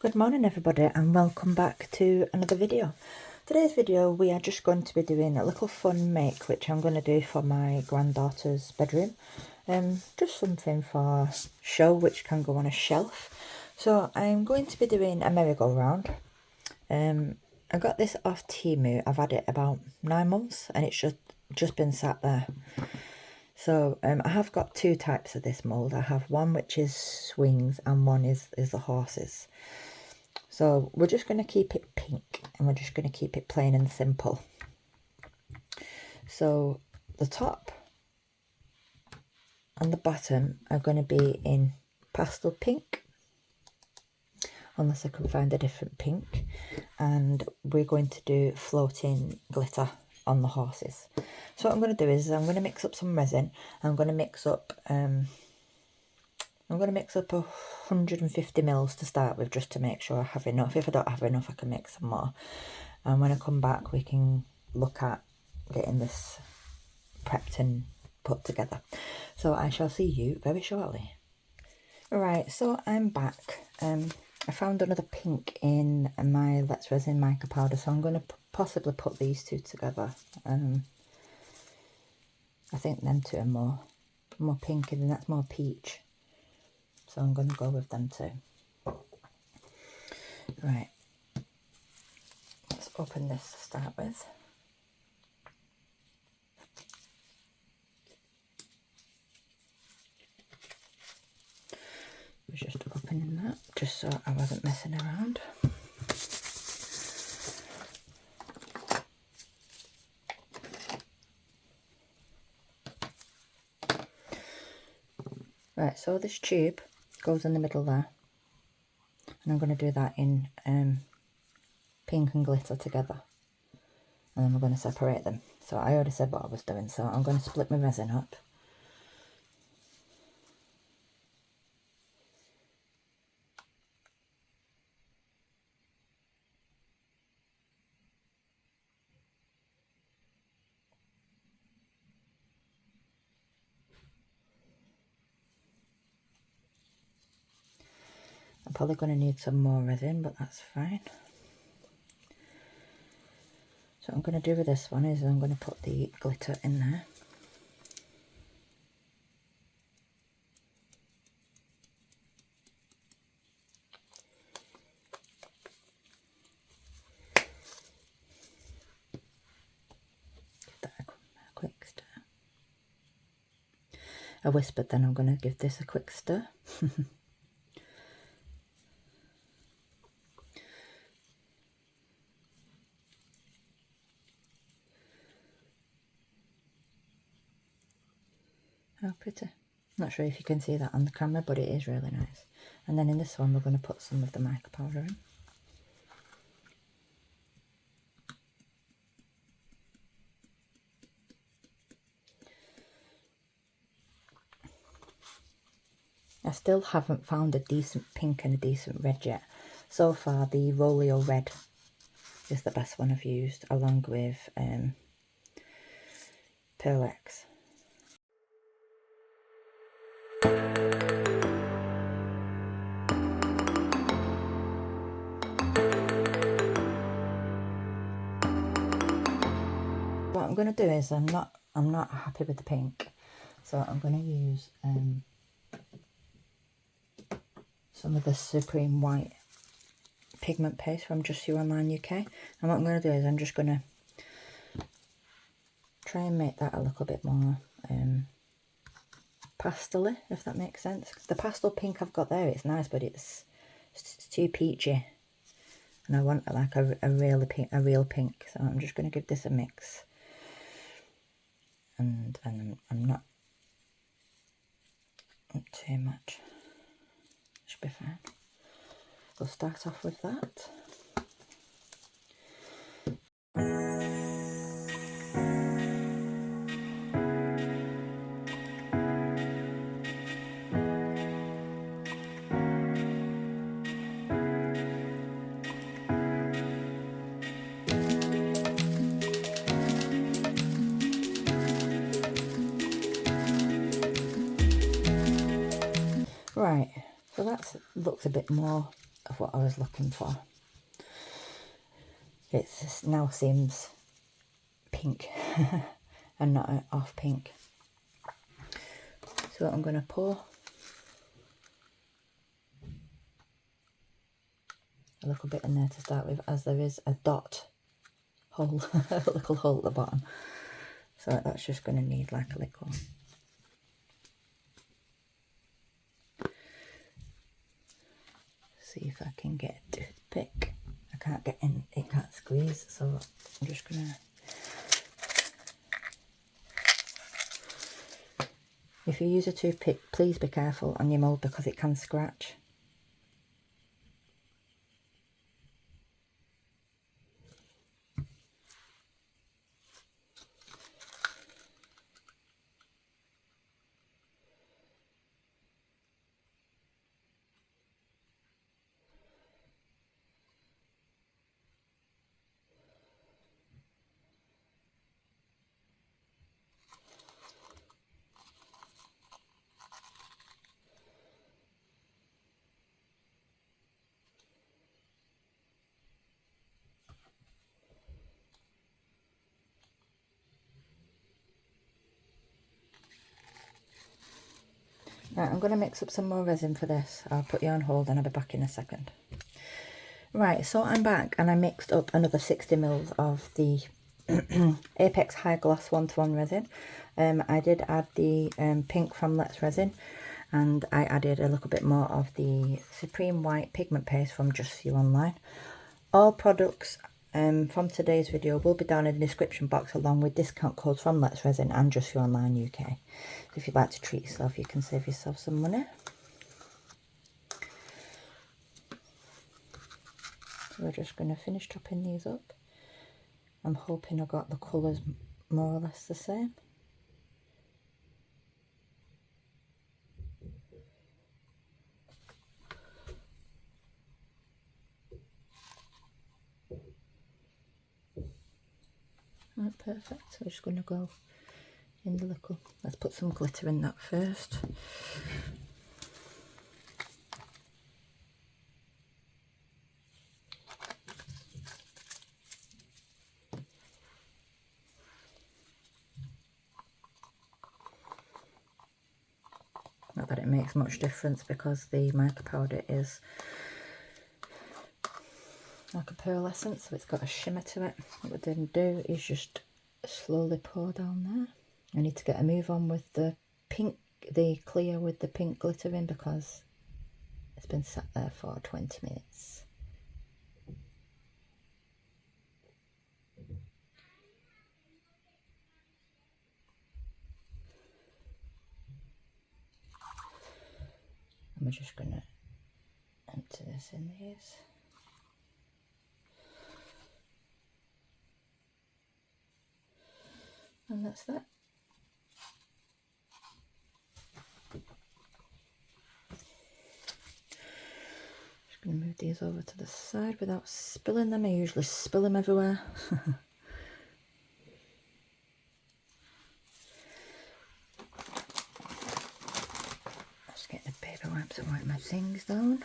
Good morning everybody and welcome back to another video. Today's video we are just going to be doing a little fun make which I'm going to do for my granddaughter's bedroom. Just something for show which can go on a shelf. So I'm going to be doing a merry-go-round. I got this off Temu. I've had it about 9 months and it's just been sat there. So I have got two types of this mould. I have one which is swings and one is the horses. So we're just going to keep it pink and we're just going to keep it plain and simple. So the top and the bottom are going to be in pastel pink, unless I can find a different pink, and we're going to do floating glitter on the horses. So what I'm going to do is I'm going to mix up some resin. I'm going to mix up 150 mils to start with, just to make sure I have enough. If I don't have enough, I can make some more. And when I come back, we can look at getting this prepped and put together. So I shall see you very shortly. Right, so I'm back. I found another pink in my Let's Resin mica powder, so I'm going to possibly put these two together. I think them two are more pink, and that's more peach. So I'm going to go with them too. Right, let's open this to start with. I was just opening that just so I wasn't messing around. Right, so this tube goes in the middle there, and I'm going to do that in pink and glitter together, and then we're going to separate them. So I already said what I was doing, so I'm going to split my resin up. I'm probably going to need some more resin, but that's fine. So what I'm going to do with this one is I'm going to put the glitter in there. Give that a quick stir. I whispered then I'm going to give this a quick stir. How pretty. Not sure if you can see that on the camera, but it is really nice. And then in this one we're going to put some of the mica powder in. I still haven't found a decent pink and a decent red yet. So far the Roleo red is the best one I've used, along with Pearl X. What I'm going to do is I'm not happy with the pink, so I'm going to use some of the Supreme White pigment paste from Just You Online UK. And what I'm going to do is I'm just going to try and make that a little bit more pastel-y, if that makes sense. The pastel pink I've got there, it's nice, but it's too peachy, and I want like a real pink. So I'm just going to give this a mix, and I'm not too much. Should be fine. We'll start off with that. Right, so that looks a bit more of what I was looking for. It now seems pink and not an off pink. So I'm going to pour a little bit in there to start with, as there is a dot hole, a little hole at the bottom. So that's just going to need like a little. See if I can get a toothpick. I can't get in, it can't squeeze, so I'm just going to. If you use a toothpick, please be careful on your mould because it can scratch. Right, I'm going to mix up some more resin for this. I'll put you on hold and I'll be back in a second. Right, so I'm back and I mixed up another 60 ml of the Apex High Gloss 1-to-1 resin. I did add the pink from Let's Resin, and I added a little bit more of the Supreme White Pigment Paste from Just For You Online. All products from today's video will be down in the description box, along with discount codes from Let's Resin and Just For You Online UK. So if you'd like to treat yourself, you can save yourself some money. So we're just going to finish topping these up. I'm hoping I got the colours more or less the same. Right, perfect. So we're just going to go in the little, let's put some glitter in that first. Not that it makes much difference because the mica powder is like a pearlescent, so it's got a shimmer to it. What we didn't do is just slowly pour down there. I need to get a move on with the pink, the clear with the pink glitter in, because it's been sat there for 20 minutes. And we're just going to empty this in these. And that's that. Just going to move these over to the side without spilling them. I usually spill them everywhere. Just get the paper wipes and wipe my things down.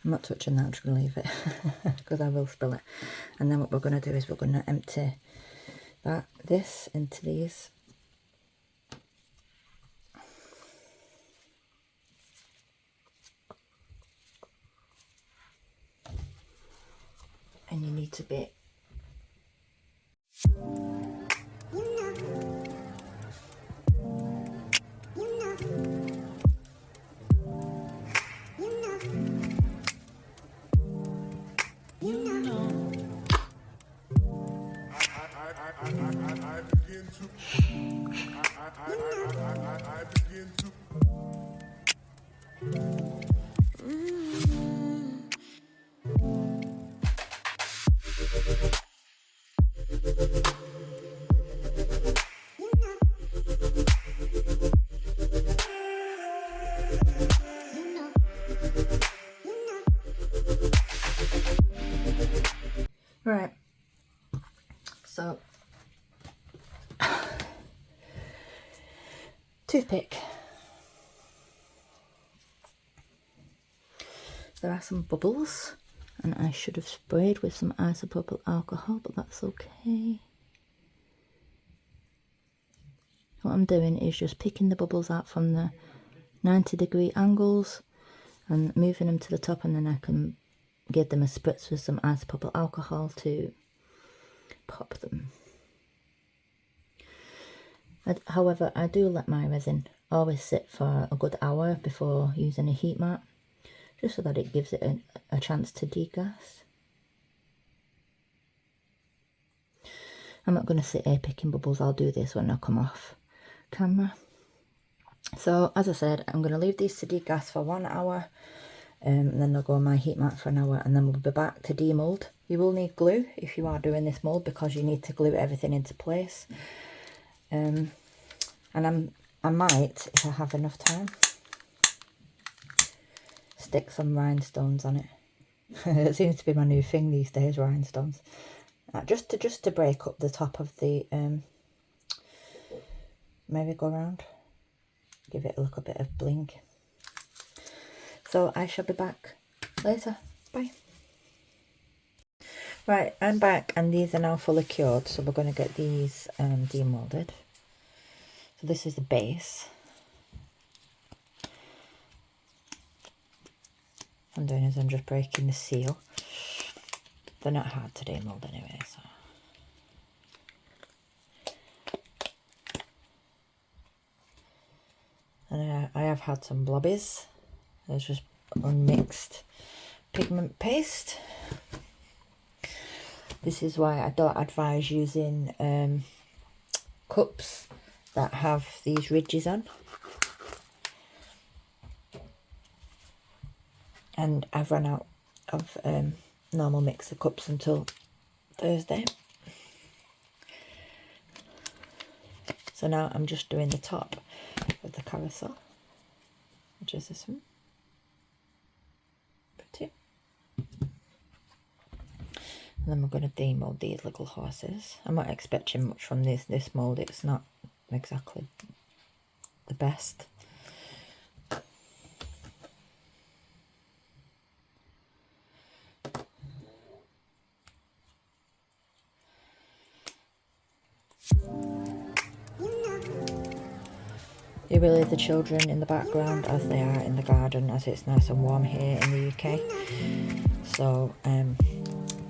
I'm not touching that, I'm just going to leave it because I will spill it. And then what we're going to do is we're going to empty this into these. And you need to be right. So toothpick. There are some bubbles, and I should have sprayed with some isopropyl alcohol, but that's okay. What I'm doing is just picking the bubbles out from the 90-degree angles and moving them to the top, and then I can give them a spritz with some isopropyl alcohol to pop them. However, I do let my resin always sit for a good hour before using a heat mat, just so that it gives it a chance to degas. I'm not going to sit here picking bubbles, I'll do this when I come off camera. So as I said, I'm going to leave these to degas for 1 hour, and then they'll go on my heat mat for an hour, and then we'll be back to demold. You will need glue if you are doing this mold, because you need to glue everything into place. And I might, if I have enough time, stick some rhinestones on it. It seems to be my new thing these days, rhinestones. Just to break up the top of the merry-go-round, give it a little bit of bling. So I shall be back later. Bye. Right, I'm back, and these are now fully cured, so we're going to get these demolded. So this is the base. What I'm doing is I'm just breaking the seal. They're not hard to demold anyway, so. And I have had some blobbies. There's just unmixed pigment paste. This is why I don't advise using cups that have these ridges on. And I've run out of normal mixer cups until Thursday. So now I'm just doing the top of the carousel, which is this one. Pretty. And then we're going to demold these little horses. I'm not expecting much from this mould. It's not exactly the best. You will hear the children in the background as they are in the garden, as it's nice and warm here in the UK. So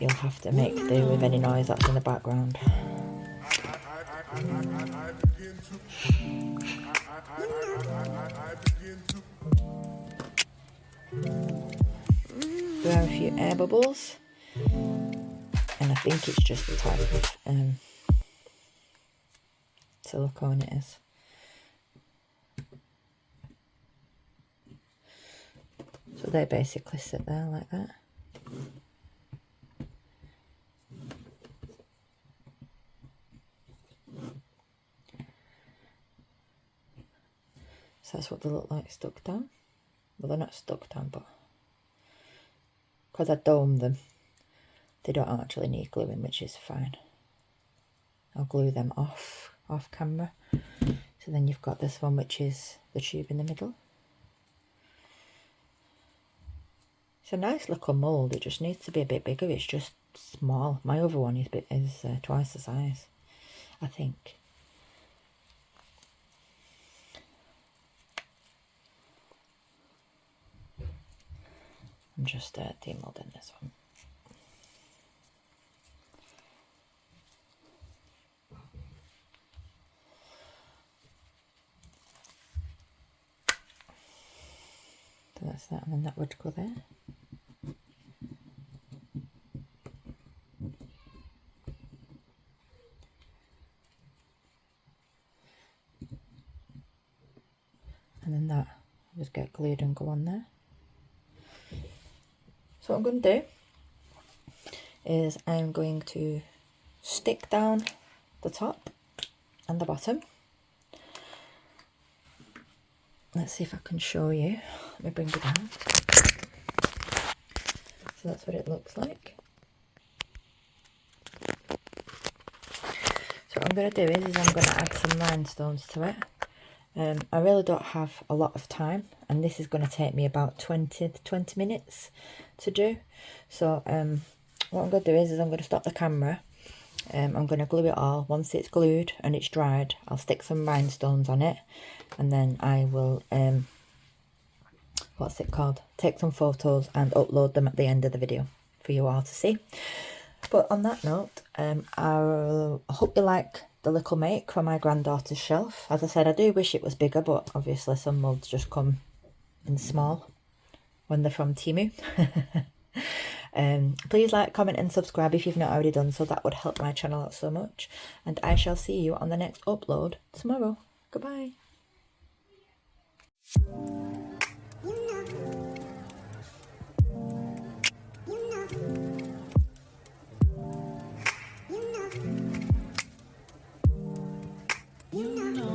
you'll have to make do with any noise that's in the background. There are a few air bubbles, and I think it's just the type of silicone it is. So they basically sit there like that. So that's what they look like stuck down. Well, they're not stuck down, but because I domed them, they don't actually need gluing, which is fine. I'll glue them off camera. So then you've got this one, which is the tube in the middle. It's a nice little mould. It just needs to be a bit bigger. It's just small. My other one is twice the size, I think. I'm just demolding this one. So that's that, and then that would go there. And then that will just get glued and go on there. So what I'm going to do is I'm going to stick down the top and the bottom. Let's see if I can show you. Let me bring it down. So that's what it looks like. So what I'm going to do is I'm going to add some rhinestones to it. I really don't have a lot of time, and this is going to take me about 20 minutes to do. So what I'm going to do is I'm going to stop the camera. I'm going to glue it all. Once it's glued and it's dried, I'll stick some rhinestones on it, and then I will what's it called, take some photos and upload them at the end of the video for you all to see. But on that note, I hope you like the little make for my granddaughter's shelf. As I said, I do wish it was bigger, but obviously some molds just come in small when they're from Temu. Please like, comment and subscribe if you've not already done so. That would help my channel out so much. And I shall see you on the next upload tomorrow. Goodbye. You know.